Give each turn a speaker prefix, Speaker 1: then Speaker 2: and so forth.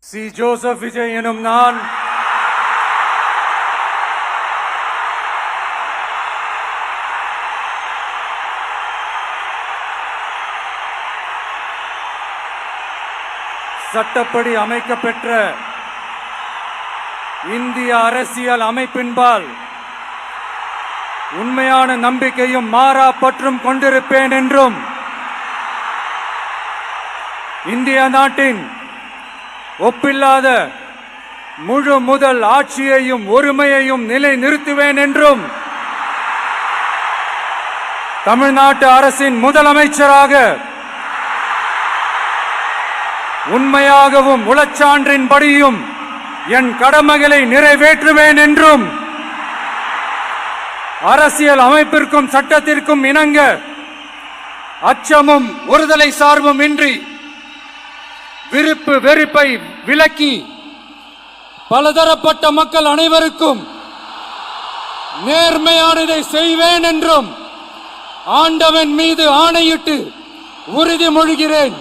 Speaker 1: C. Joseph Vijay எனும் நான் சட்டப்படி அமைக்கப்பெற்ற இந்திய அரசியல் அமைப்பின்பால் உண்மையான நம்பிக்கையும் மாறா பற்றும் கொண்டிருப்பேன் என்றும் இந்திய நாட்டின் ஒப்பில்லாத முழு முதல் ஆட்சியையும் ஒருமையையும் நிலை நிறுத்துவேன் என்றும் தமிழ்நாட்டு அரசின் முதலமைச்சராக உண்மையாகவும் உளச்சான்றின்படியும் என் கடமைகளை நிறைவேற்றுவேன் என்றும் அரசியல் அமைப்பிற்கும் சட்டத்திற்கும் இணங்க அச்சமும் ஒருதலை சார்பும் இன்றி விருப்பு வெறுப்பை விலக்கி பலதரப்பட்ட மக்கள் அனைவருக்கும் நேர்மையானதை செய்வேன் என்றும் ஆண்டவன் மீது ஆணையிட்டு உறுதிமொழிகிறேன்.